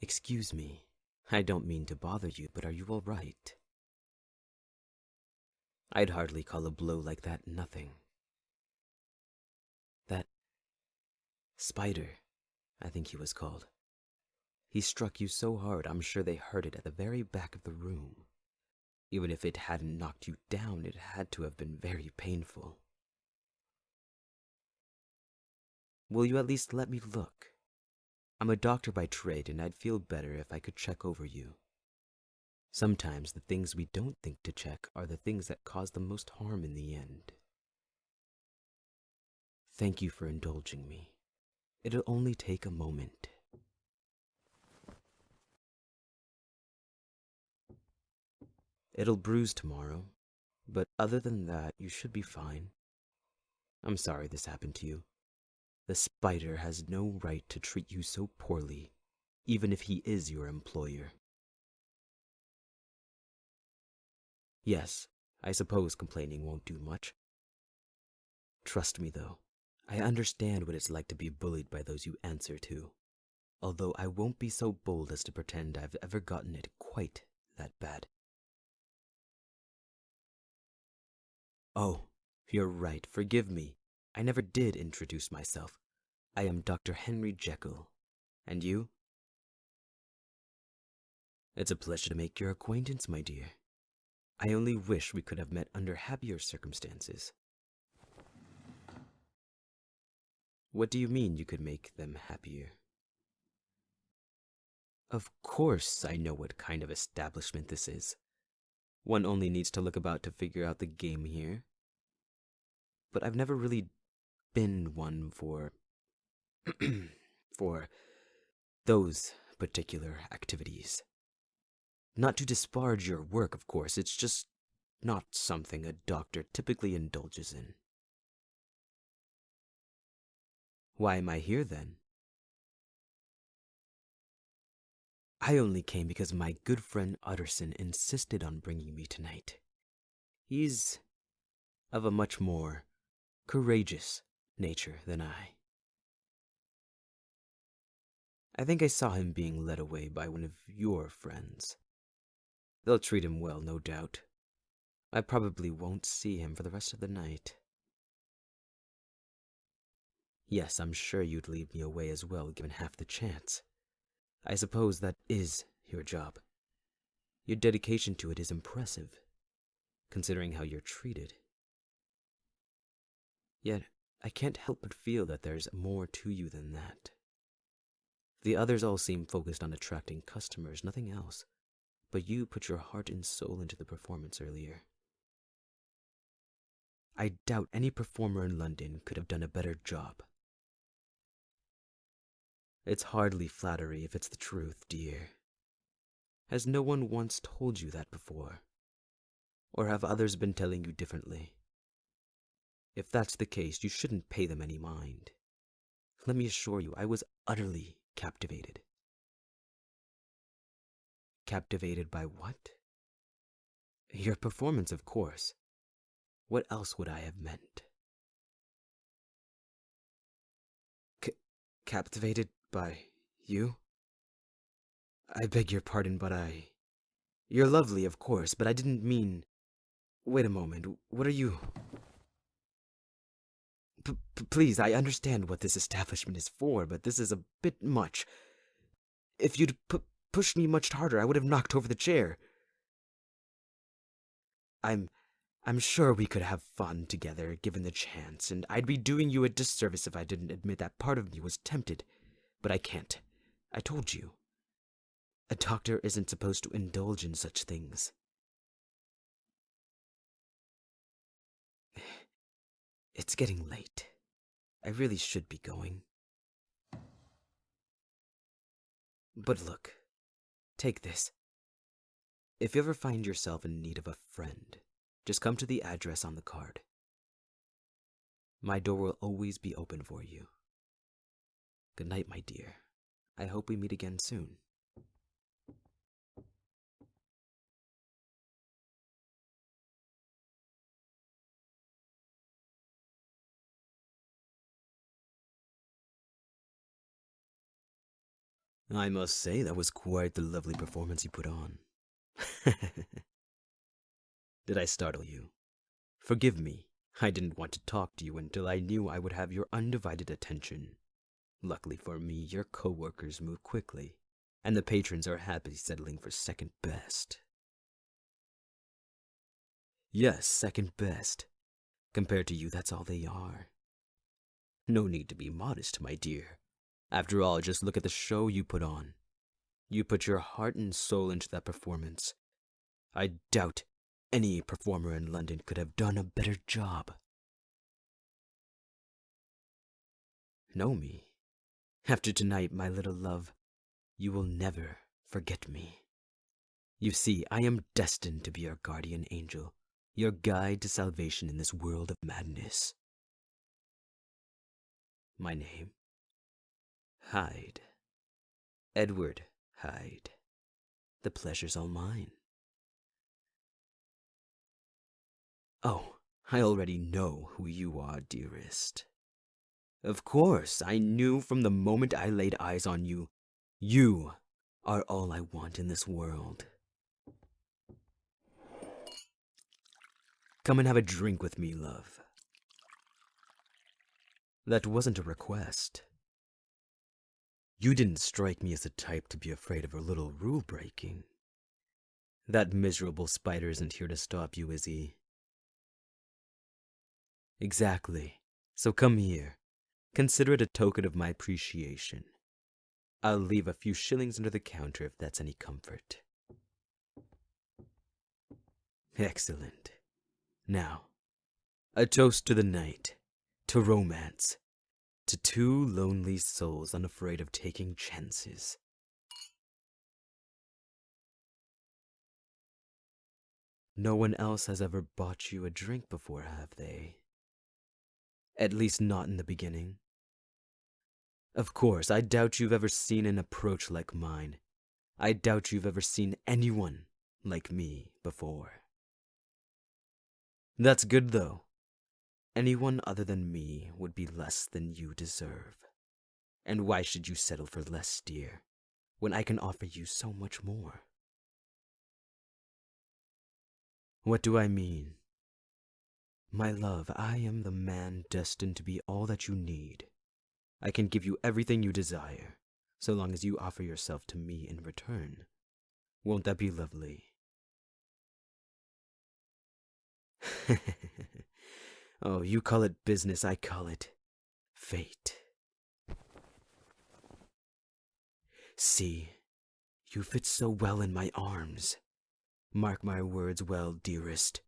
Excuse me. I don't mean to bother you, but are you all right? I'd hardly call a blow like that nothing. That spider, I think he was called. He struck you so hard, I'm sure they heard it at the very back of the room. Even if it hadn't knocked you down, it had to have been very painful. Will you at least let me look? I'm a doctor by trade, and I'd feel better if I could check over you. Sometimes the things we don't think to check are the things that cause the most harm in the end. Thank you for indulging me. It'll only take a moment. It'll bruise tomorrow, but other than that, you should be fine. I'm sorry this happened to you. The spider has no right to treat you so poorly, even if he is your employer. Yes, I suppose complaining won't do much. Trust me, though, I understand what it's like to be bullied by those you answer to, although I won't be so bold as to pretend I've ever gotten it quite that bad. Oh, you're right, forgive me. I never did introduce myself. I am Dr. Henry Jekyll. And you? It's a pleasure to make your acquaintance, my dear. I only wish we could have met under happier circumstances. What do you mean you could make them happier? Of course I know what kind of establishment this is. One only needs to look about to figure out the game here. But I've never really been one for for those particular activities. Not to disparage your work, of course, it's just not something a doctor typically indulges in. Why am I here, then? I only came because my good friend Utterson insisted on bringing me tonight. He's of a much more courageous nature than I. I think I saw him being led away by one of your friends. They'll treat him well, no doubt. I probably won't see him for the rest of the night. Yes, I'm sure you'd leave me away as well, given half the chance. I suppose that is your job. Your dedication to it is impressive, considering how you're treated. Yet, I can't help but feel that there's more to you than that. The others all seem focused on attracting customers, nothing else. But you put your heart and soul into the performance earlier. I doubt any performer in London could have done a better job. It's hardly flattery if it's the truth, dear. Has no one once told you that before? Or have others been telling you differently? If that's the case, you shouldn't pay them any mind. Let me assure you, I was utterly captivated. Captivated by what? Your performance, of course. What else would I have meant? Captivated by you? I beg your pardon, but You're lovely, of course, but I didn't mean... Wait a moment, what are you... Please, I understand what this establishment is for, but this is a bit much. If you'd pushed me much harder, I would have knocked over the chair. I'm sure we could have fun together, given the chance, and I'd be doing you a disservice if I didn't admit that part of me was tempted. But I can't. I told you. A doctor isn't supposed to indulge in such things. It's getting late. I really should be going. But look, take this. If you ever find yourself in need of a friend, just come to the address on the card. My door will always be open for you. Good night, my dear. I hope we meet again soon. I must say that was quite the lovely performance you put on. Did I startle you? Forgive me. I didn't want to talk to you until I knew I would have your undivided attention. Luckily for me, your co-workers move quickly, and the patrons are happy settling for second best. Yes, second best. Compared to you, that's all they are. No need to be modest, my dear. After all, just look at the show you put on. You put your heart and soul into that performance. I doubt any performer in London could have done a better job. Know me? After tonight, my little love, you will never forget me. You see, I am destined to be your guardian angel, your guide to salvation in this world of madness. My name? Hyde. Edward Hyde. The pleasure's all mine. Oh, I already know who you are, dearest. Of course, I knew from the moment I laid eyes on you. You are all I want in this world. Come and have a drink with me, love. That wasn't a request. You didn't strike me as the type to be afraid of a little rule breaking. That miserable spider isn't here to stop you, is he? Exactly. So come here. Consider it a token of my appreciation. I'll leave a few shillings under the counter if that's any comfort. Excellent. Now, a toast to the night, to romance, to two lonely souls unafraid of taking chances. No one else has ever bought you a drink before, have they? At least not in the beginning. Of course, I doubt you've ever seen an approach like mine. I doubt you've ever seen anyone like me before. That's good, though. Anyone other than me would be less than you deserve. And why should you settle for less, dear, when I can offer you so much more? What do I mean? My love, I am the man destined to be all that you need. I can give you everything you desire, so long as you offer yourself to me in return. Won't that be lovely? Oh, you call it business, I call it fate. See, you fit so well in my arms. Mark my words well, dearest.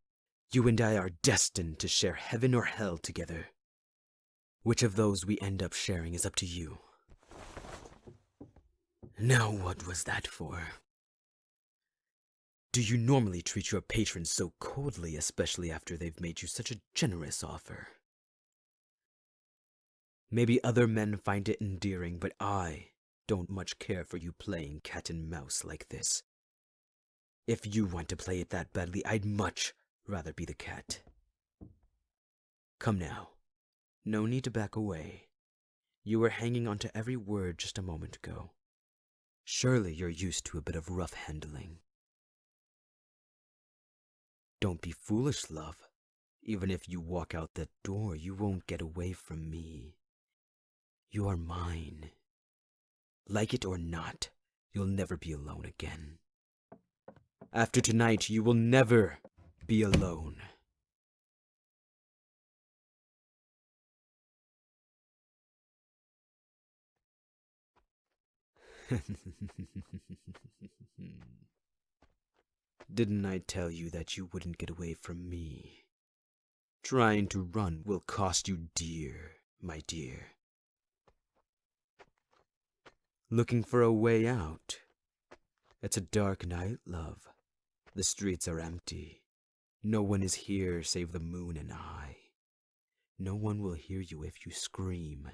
You and I are destined to share heaven or hell together. Which of those we end up sharing is up to you. Now what was that for? Do you normally treat your patrons so coldly, especially after they've made you such a generous offer? Maybe other men find it endearing, but I don't much care for you playing cat and mouse like this. If you want to play it that badly, I'd much rather be the cat. Come now. No need to back away. You were hanging on to every word just a moment ago. Surely you're used to a bit of rough handling. Don't be foolish, love. Even if you walk out that door, you won't get away from me. You are mine. Like it or not, you'll never be alone again. After tonight, you will never be alone. Didn't I tell you that you wouldn't get away from me? Trying to run will cost you dear, my dear. Looking for a way out? It's a dark night, love. The streets are empty. No one is here save the moon and I. No one will hear you if you scream.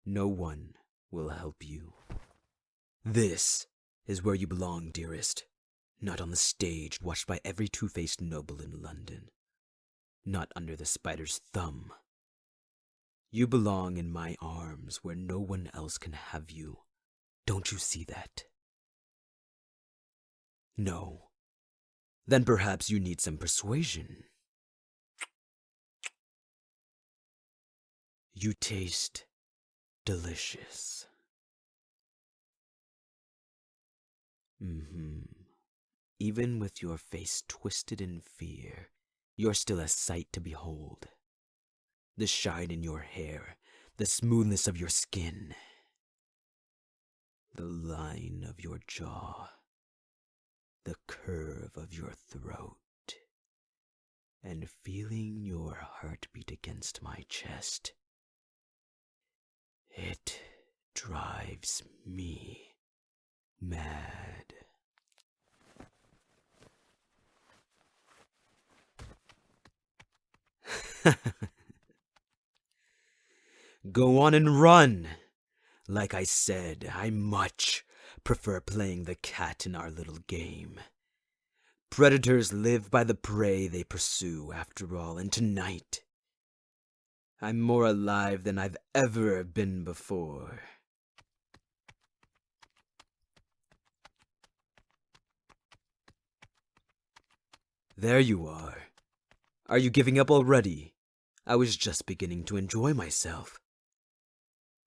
No one will help you. This is where you belong, dearest. Not on the stage watched by every two-faced noble in London. Not under the spider's thumb. You belong in my arms where no one else can have you. Don't you see that? No. Then perhaps you need some persuasion. You taste delicious. Even with your face twisted in fear, you're still a sight to behold. The shine in your hair, the smoothness of your skin, the line of your jaw, the curve of your throat, and feeling your heartbeat against my chest. It drives me mad. Go on and run! Like I said, I much prefer playing the cat in our little game. Predators live by the prey they pursue, after all, and tonight, I'm more alive than I've ever been before. There you are. Are you giving up already? I was just beginning to enjoy myself.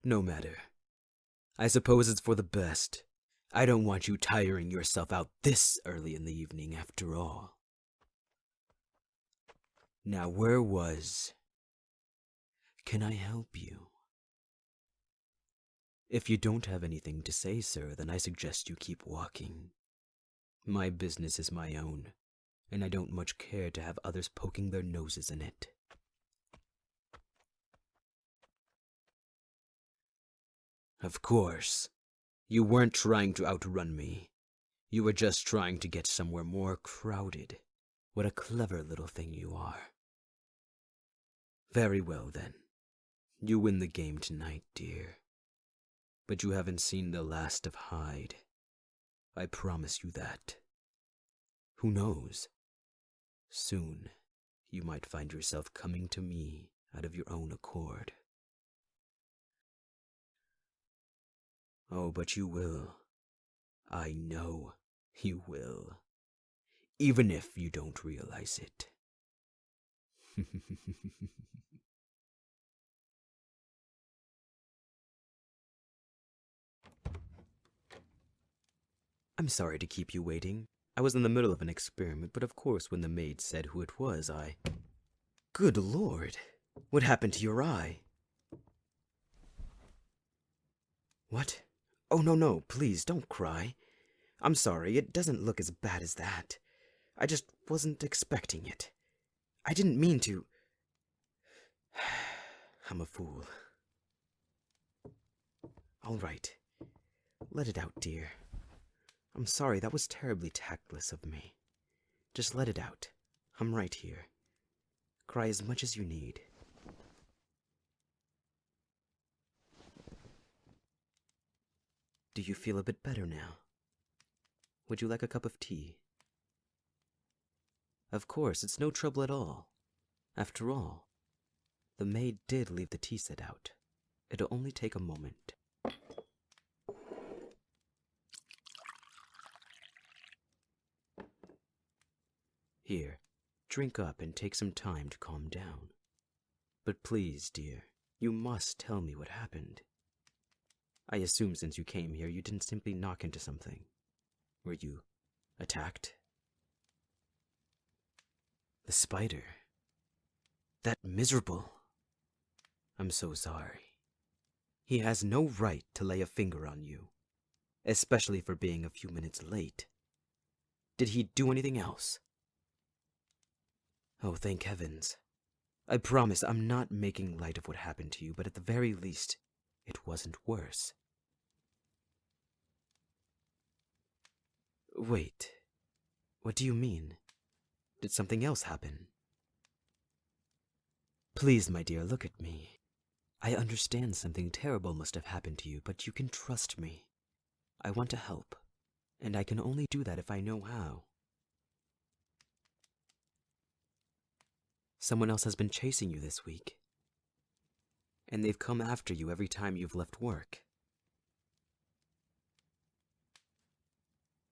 No matter. I suppose it's for the best. I don't want you tiring yourself out this early in the evening, after all. Now, where was... Can I help you? If you don't have anything to say, sir, then I suggest you keep walking. My business is my own, and I don't much care to have others poking their noses in it. Of course. You weren't trying to outrun me. You were just trying to get somewhere more crowded. What a clever little thing you are. Very well, then. You win the game tonight, dear. But you haven't seen the last of Hyde. I promise you that. Who knows? Soon, you might find yourself coming to me out of your own accord. Oh, but you will. I know you will. Even if you don't realize it. I'm sorry to keep you waiting. I was in the middle of an experiment, but of course when the maid said who it was, Good Lord! What happened to your eye? What? Oh, no, please, don't cry. I'm sorry, it doesn't look as bad as that. I just wasn't expecting it. I didn't mean to... I'm a fool. All right. Let it out, dear. I'm sorry, that was terribly tactless of me. Just let it out. I'm right here. Cry as much as you need. Do you feel a bit better now? Would you like a cup of tea? Of course, it's no trouble at all. After all, the maid did leave the tea set out. It'll only take a moment. Here, drink up and take some time to calm down. But please, dear, you must tell me what happened. I assume since you came here, you didn't simply knock into something. Were you attacked? The spider. That miserable. I'm so sorry. He has no right to lay a finger on you, especially for being a few minutes late. Did he do anything else? Oh, thank heavens. I promise I'm not making light of what happened to you, but at the very least, it wasn't worse. Wait, what do you mean? Did something else happen? Please, my dear, look at me. I understand something terrible must have happened to you, but you can trust me. I want to help, and I can only do that if I know how. Someone else has been chasing you this week, and they've come after you every time you've left work.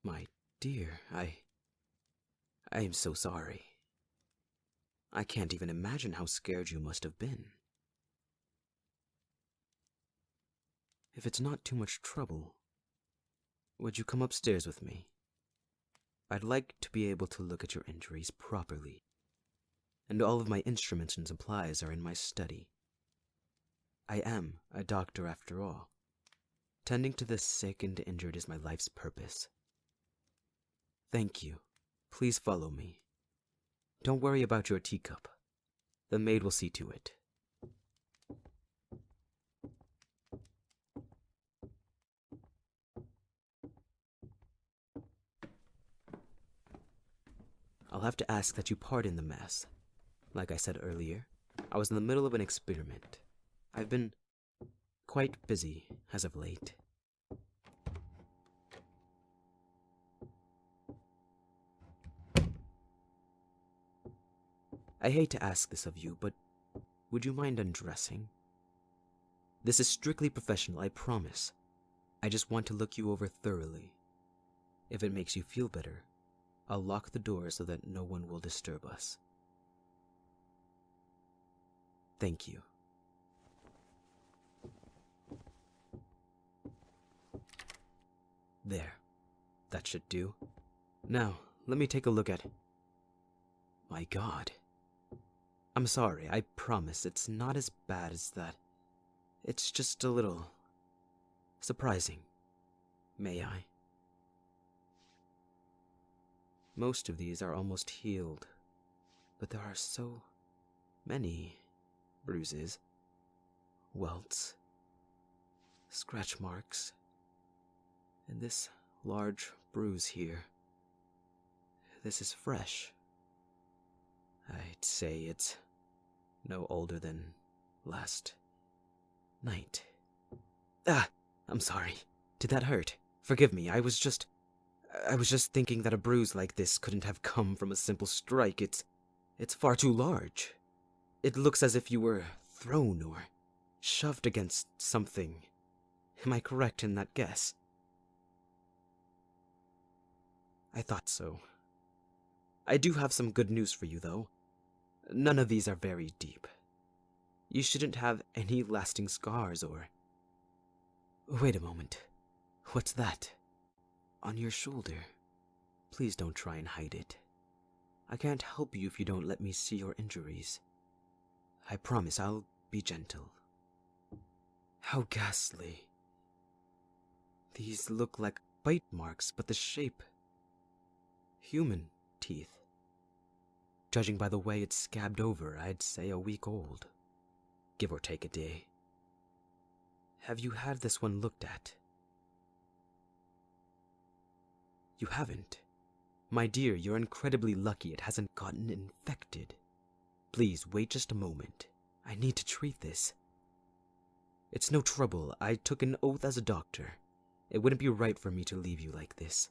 My dear, I am so sorry. I can't even imagine how scared you must have been. If it's not too much trouble, would you come upstairs with me? I'd like to be able to look at your injuries properly, and all of my instruments and supplies are in my study. I am a doctor after all. Tending to the sick and injured is my life's purpose. Thank you. Please follow me. Don't worry about your teacup. The maid will see to it. I'll have to ask that you pardon the mess. Like I said earlier, I was in the middle of an experiment. I've been quite busy as of late. I hate to ask this of you, but would you mind undressing? This is strictly professional, I promise. I just want to look you over thoroughly. If it makes you feel better, I'll lock the door so that no one will disturb us. Thank you. There. That should do. Now, let me take a look at... My God. I'm sorry, I promise it's not as bad as that. It's just a little... surprising. May I? Most of these are almost healed, but there are so many bruises, welts, scratch marks, and this large bruise here. This is fresh. I'd say it's no older than last night. I'm sorry. Did that hurt? Forgive me, I was just thinking that a bruise like this couldn't have come from a simple strike. It's far too large. It looks as if you were thrown or shoved against something. Am I correct in that guess? I thought so. I do have some good news for you, though. None of these are very deep. You shouldn't have any lasting scars or... Wait a moment. What's that? On your shoulder. Please don't try and hide it. I can't help you if you don't let me see your injuries. I promise I'll be gentle. How ghastly. These look like bite marks, but the shape... human teeth. Judging by the way it's scabbed over, I'd say a week old. Give or take a day. Have you had this one looked at? You haven't? My dear, you're incredibly lucky it hasn't gotten infected. Please, wait just a moment. I need to treat this. It's no trouble. I took an oath as a doctor. It wouldn't be right for me to leave you like this.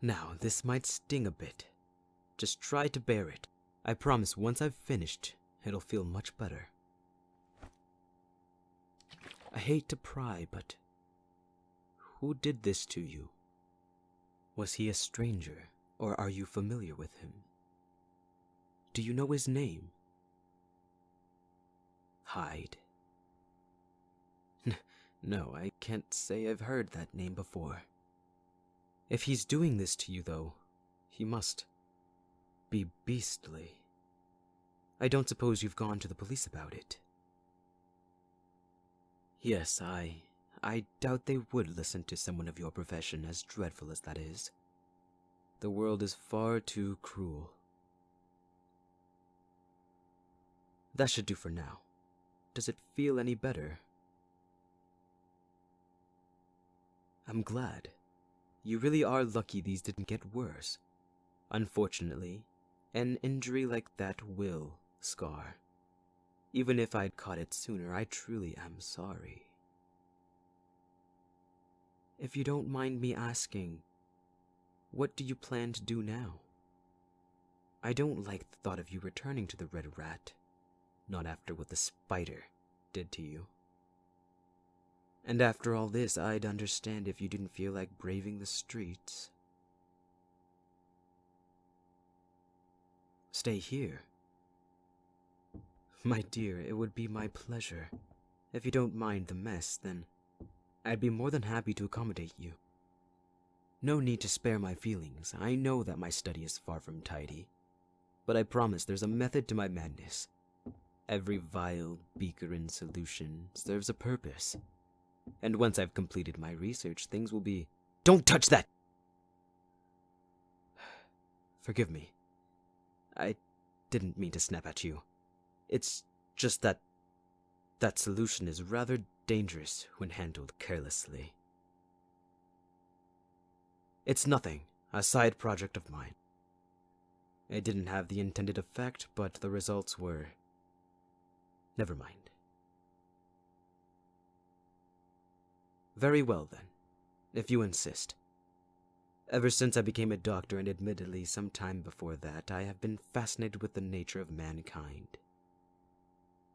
Now, this might sting a bit. Just try to bear it. I promise once I've finished, it'll feel much better. I hate to pry, but who did this to you? Was he a stranger, or are you familiar with him? Do you know his name? Hyde. No, I can't say I've heard that name before. If he's doing this to you, though, he must be beastly. I don't suppose you've gone to the police about it. Yes, I doubt they would listen to someone of your profession, as dreadful as that is. The world is far too cruel. That should do for now. Does it feel any better? I'm glad. You really are lucky these didn't get worse. Unfortunately, an injury like that will scar. Even if I'd caught it sooner, I truly am sorry. If you don't mind me asking, what do you plan to do now? I don't like the thought of you returning to the Red Rat, not after what the spider did to you. And after all this, I'd understand if you didn't feel like braving the streets. Stay here. My dear, it would be my pleasure. If you don't mind the mess, then I'd be more than happy to accommodate you. No need to spare my feelings. I know that my study is far from tidy. But I promise there's a method to my madness. Every vial, beaker, and solution serves a purpose. And once I've completed my research, things will be... Don't touch that! Forgive me. I didn't mean to snap at you. It's just that solution is rather dangerous when handled carelessly. It's nothing, a side project of mine. It didn't have the intended effect, but the results were... Never mind. Very well, then, if you insist. Ever since I became a doctor, and admittedly some time before that, I have been fascinated with the nature of mankind.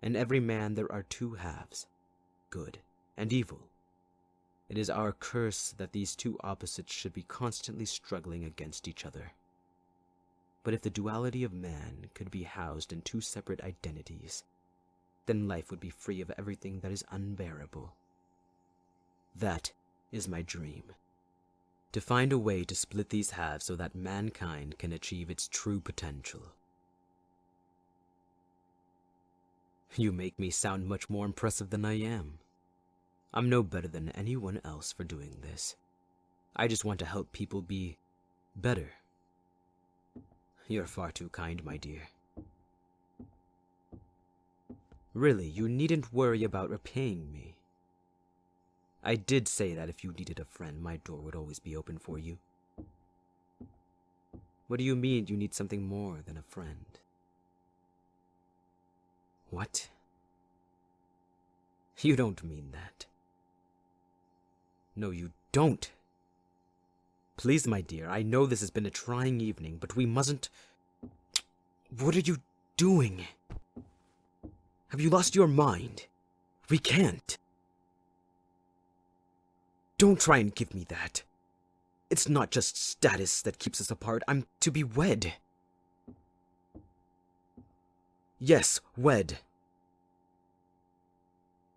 In every man there are two halves, good and evil. It is our curse that these two opposites should be constantly struggling against each other. But if the duality of man could be housed in two separate identities, then life would be free of everything that is unbearable. That is my dream. To find a way to split these halves so that mankind can achieve its true potential. You make me sound much more impressive than I am. I'm no better than anyone else for doing this. I just want to help people be better. You're far too kind, my dear. Really, you needn't worry about repaying me. I did say that if you needed a friend, my door would always be open for you. What do you mean you need something more than a friend? What? You don't mean that. No, you don't. Please, my dear, I know this has been a trying evening, but we mustn't... What are you doing? Have you lost your mind? We can't. Don't try and give me that. It's not just status that keeps us apart. I'm to be wed. Yes, wed.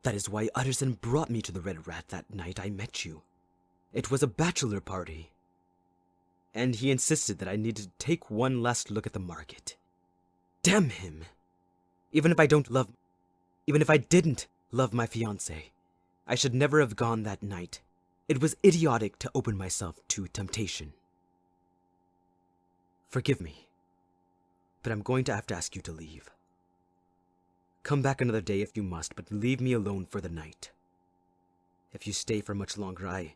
That is why Utterson brought me to the Red Rat that night I met you. It was a bachelor party. And he insisted that I needed to take one last look at the market. Damn him! Even if I didn't love my fiancée, I should never have gone that night. It was idiotic to open myself to temptation. Forgive me, but I'm going to have to ask you to leave. Come back another day if you must, but leave me alone for the night. If you stay for much longer, I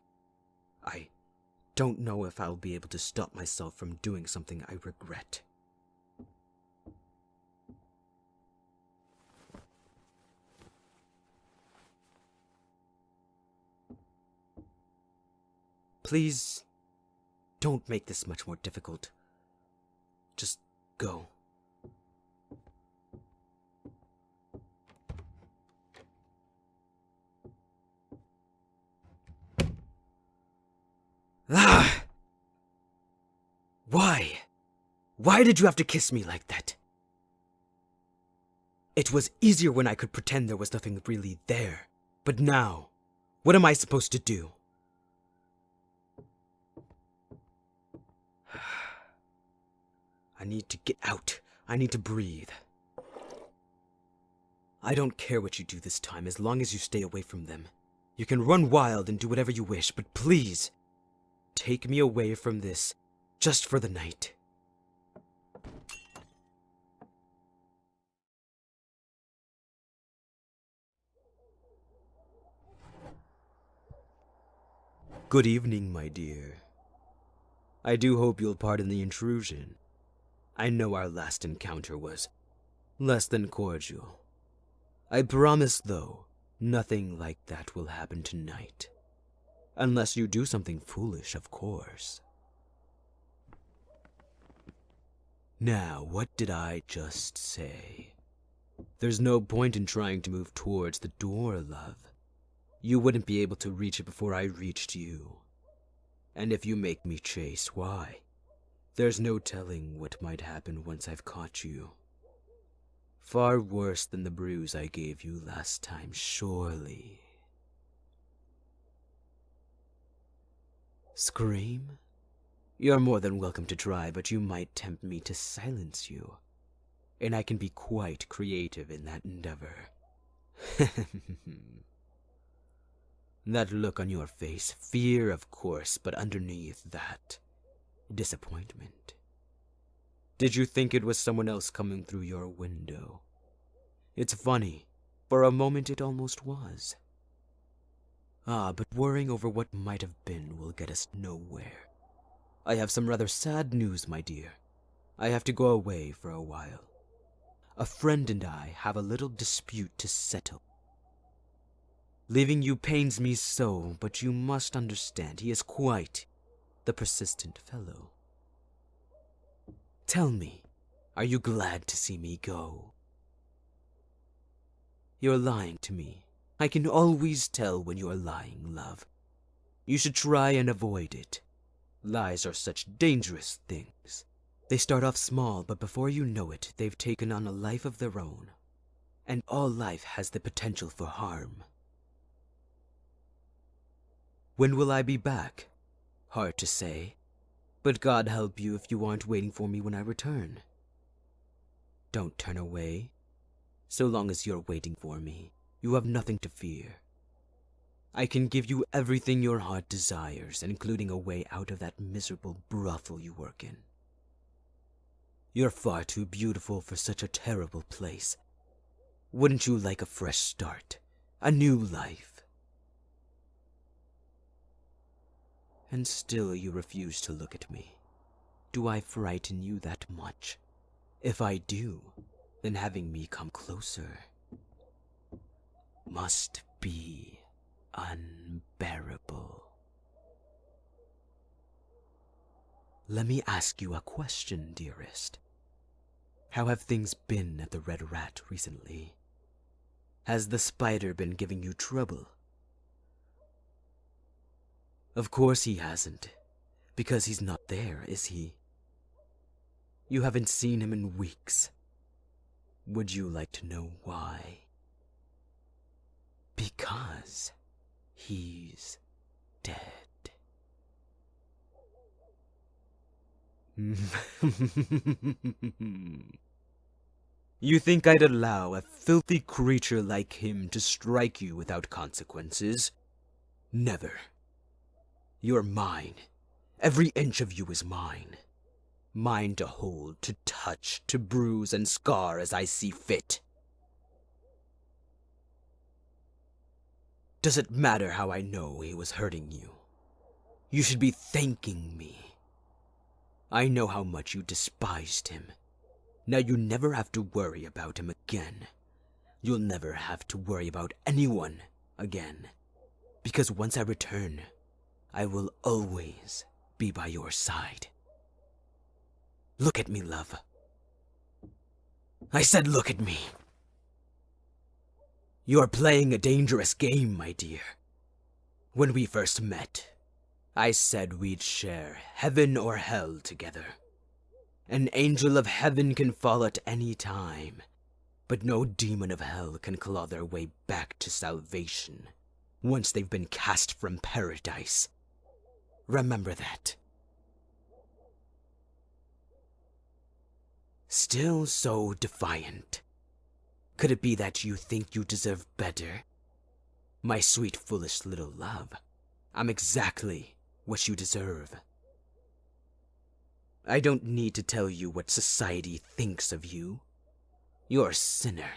don't know if I'll be able to stop myself from doing something I regret. Please, don't make this much more difficult. Just go. Ah! Why? Why did you have to kiss me like that? It was easier when I could pretend there was nothing really there. But now, what am I supposed to do? I need to get out. I need to breathe. I don't care what you do this time, as long as you stay away from them. You can run wild and do whatever you wish, but please, take me away from this, just for the night. Good evening, my dear. I do hope you'll pardon the intrusion. I know our last encounter was less than cordial. I promise, though, nothing like that will happen tonight. Unless you do something foolish, of course. Now, what did I just say? There's no point in trying to move towards the door, love. You wouldn't be able to reach it before I reached you. And if you make me chase, why? There's no telling what might happen once I've caught you. Far worse than the bruise I gave you last time, surely. Scream? You're more than welcome to try, but you might tempt me to silence you. And I can be quite creative in that endeavor. That look on your face, fear of course, but underneath that, disappointment. Did you think it was someone else coming through your window? It's funny, for a moment it almost was. But worrying over what might have been will get us nowhere. I have some rather sad news, my dear. I have to go away for a while. A friend and I have a little dispute to settle. Leaving you pains me so, but you must understand he is quite the persistent fellow. Tell me, are you glad to see me go? You're lying to me. I can always tell when you're lying, love. You should try and avoid it. Lies are such dangerous things. They start off small, but before you know it, they've taken on a life of their own. And all life has the potential for harm. When will I be back? Hard to say. But God help you if you aren't waiting for me when I return. Don't turn away. So long as you're waiting for me, you have nothing to fear. I can give you everything your heart desires, including a way out of that miserable brothel you work in. You're far too beautiful for such a terrible place. Wouldn't you like a fresh start? A new life? And still you refuse to look at me. Do I frighten you that much? If I do, then having me come closer must be unbearable. Let me ask you a question, dearest. How have things been at the Red Rat recently? Has the spider been giving you trouble? Of course he hasn't, because he's not there, is he? You haven't seen him in weeks. Would you like to know why? Because he's dead. You think I'd allow a filthy creature like him to strike you without consequences? Never. You're mine. Every inch of you is mine. Mine to hold, to touch, to bruise and scar as I see fit. Does it matter how I know he was hurting you? You should be thanking me. I know how much you despised him. Now you never have to worry about him again. You'll never have to worry about anyone again. Because once I return, I will always be by your side. Look at me, love. I said look at me. You're playing a dangerous game, my dear. When we first met, I said we'd share heaven or hell together. An angel of heaven can fall at any time, but no demon of hell can claw their way back to salvation once they've been cast from paradise. Remember that. Still so defiant. Could it be that you think you deserve better? My sweet, foolish little love, I'm exactly what you deserve. I don't need to tell you what society thinks of you. You're a sinner,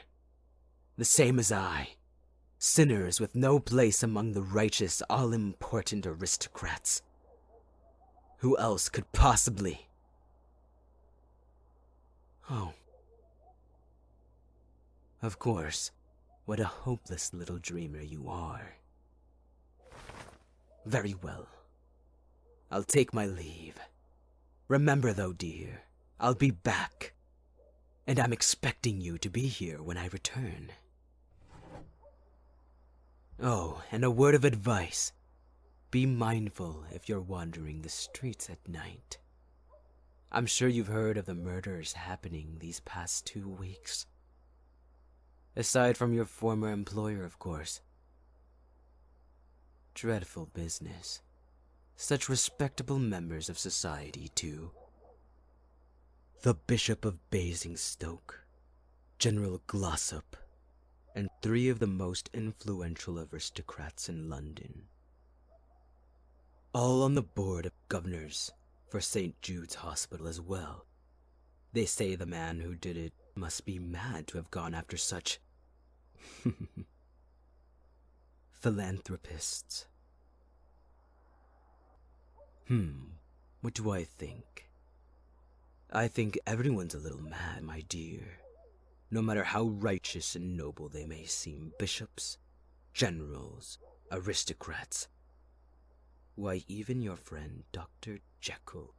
the same as I. Sinners with no place among the righteous, all-important aristocrats. Who else could possibly? Oh. Of course, what a hopeless little dreamer you are. Very well. I'll take my leave. Remember though, dear, I'll be back. And I'm expecting you to be here when I return. Oh, and a word of advice. Be mindful if you're wandering the streets at night. I'm sure you've heard of the murders happening these past 2 weeks. Aside from your former employer, of course. Dreadful business. Such respectable members of society, too. The Bishop of Basingstoke, General Glossop, and 3 of the most influential aristocrats in London. All on the board of governors for St. Jude's Hospital as well. They say the man who did it must be mad to have gone after such philanthropists. What do I think? I think everyone's a little mad, my dear. No matter how righteous and noble they may seem, bishops, generals, aristocrats. Why, even your friend, Dr. Jekyll.